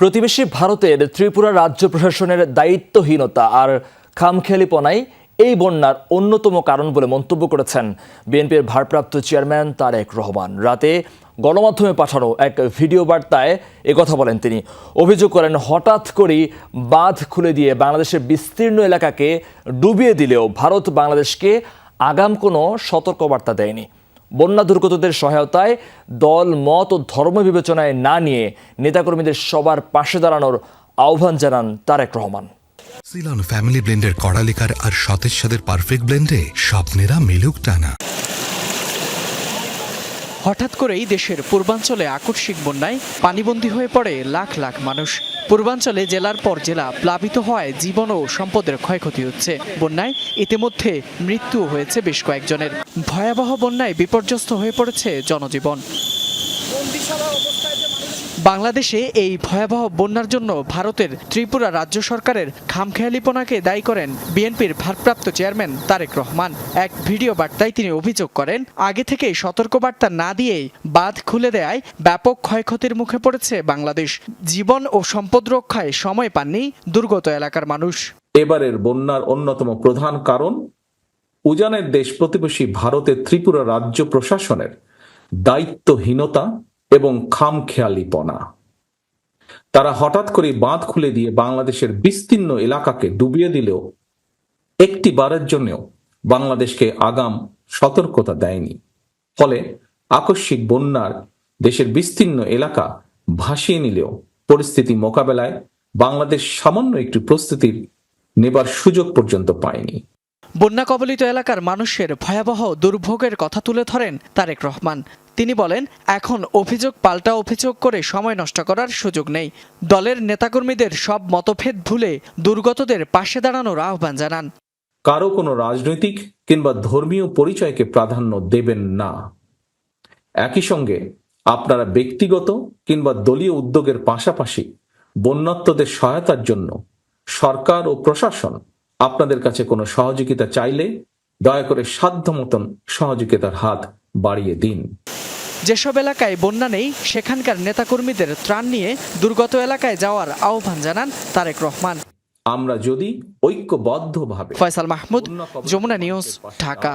প্রতিবেশী ভারতের ত্রিপুরা রাজ্য প্রশাসনের দায়িত্বহীনতা আর খামখেয়ালিপনাই এই বন্যার অন্যতম কারণ বলে মন্তব্য করেছেন বিএনপির ভারপ্রাপ্ত চেয়ারম্যান তারেক রহমান। রাতে গণমাধ্যমে পাঠানো এক ভিডিও বার্তায় একথা বলেন তিনি। অভিযোগ করেন, হঠাৎ করেই বাঁধ খুলে দিয়ে বাংলাদেশের বিস্তীর্ণ এলাকাকে ডুবিয়ে দিলেও ভারত বাংলাদেশকে আগাম কোনো সতর্কবার্তা দেয়নি। বন্যা দুর্গতদের সহায়তায় দল, মত ও ধর্ম বিবেচনায় না নিয়ে নেতাকর্মীদের সবার পাশে দাঁড়ানোর আহ্বান জানান তারেক রহমান। সিলন ফ্যামিলি ব্লেন্ডের কড়ালিকার আর সতেজ স্বাদের পারফেক্ট ব্লেন্ডে স্বপ্নেরা মিলুক টানা। হঠাৎ করেই দেশের পূর্বাঞ্চলে আকস্মিক বন্যায় পানিবন্দী হয়ে পড়ে লাখ লাখ মানুষ। পূর্বাঞ্চলে জেলার পর জেলা প্লাবিত হওয়ায় জীবন ও সম্পদের ক্ষয়ক্ষতি হচ্ছে। বন্যায় ইতিমধ্যে মৃত্যুও হয়েছে বেশ কয়েকজনের। ভয়াবহ বন্যায় বিপর্যস্ত হয়ে পড়েছে জনজীবন। বাংলাদেশে এই ভয়াবহ বন্যার জন্য ভারতের ত্রিপুরা রাজ্য সরকারের খামখেয়ালিপনাকে দায়ী করেন বিএনপির ভারপ্রাপ্ত চেয়ারম্যান তারেক রহমান। এক ভিডিও বার্তায় তিনি অভিযোগ করেন, আগে থেকেই সতর্কবার্তা না দিয়েই বাঁধ খুলে দেয়ায় ব্যাপক ক্ষয়ক্ষতির মুখে পড়েছে বাংলাদেশ। জীবন ও সম্পদ রক্ষায় সময় পাননি দুর্গত এলাকার মানুষ। এবারের বন্যার অন্যতম প্রধান কারণ উজানের দেশ প্রতিবেশী ভারতের ত্রিপুরা রাজ্য প্রশাসনের দায়িত্বহীনতা এবং খামখেয়ালিপনা। তারা হঠাৎ করে বাঁধ খুলে দিয়ে বাংলাদেশের বিস্তীর্ণ এলাকাকে ডুবিয়ে দিলেও একটি বারের জন্যও বাংলাদেশকে আগাম সতর্কতা দেয়নি। ফলে আকস্মিক বন্যার দেশের বিস্তীর্ণ এলাকা ভাসিয়ে নিলেও পরিস্থিতি মোকাবেলায় বাংলাদেশ সামান্য একটু প্রস্তুতির নেবার সুযোগ পর্যন্ত পায়নি। বন্যা কবলিত এলাকার মানুষের ভয়াবহ দুর্ভোগের কথা তুলে ধরেন তারেক রহমান। তিনি বলেন, এখন অভিযোগ পাল্টা অভিযোগ করে সময় নষ্ট করার সুযোগ নেই। দলের নেতাকর্মীদের সব মতভেদ ভুলে দুর্গতদের পাশে দাঁড়ানোর আহ্বান জানান। কারো কোনো রাজনৈতিক কিংবা ধর্মীয় পরিচয়কে প্রাধান্য দেবেন না। একই সঙ্গে আপনারা ব্যক্তিগত কিংবা দলীয় উদ্যোগের পাশাপাশি বন্যার্তদের সহায়তার জন্য সরকার ও প্রশাসন আপনাদের কাছে কোনো সহযোগিতা চাইলে দয়া করে সাধ্য মতন সহযোগিতার হাত বাড়িয়ে দিন। যেসব এলাকায় বন্যা নেই সেখানকার নেতাকর্মীদের ত্রাণ নিয়ে দুর্গত এলাকায় যাওয়ার আহ্বান জানান তারেক রহমান। আমরা যদি ঐক্যবদ্ধভাবে। ফয়সাল মাহমুদ, যমুনা নিউজ, ঢাকা।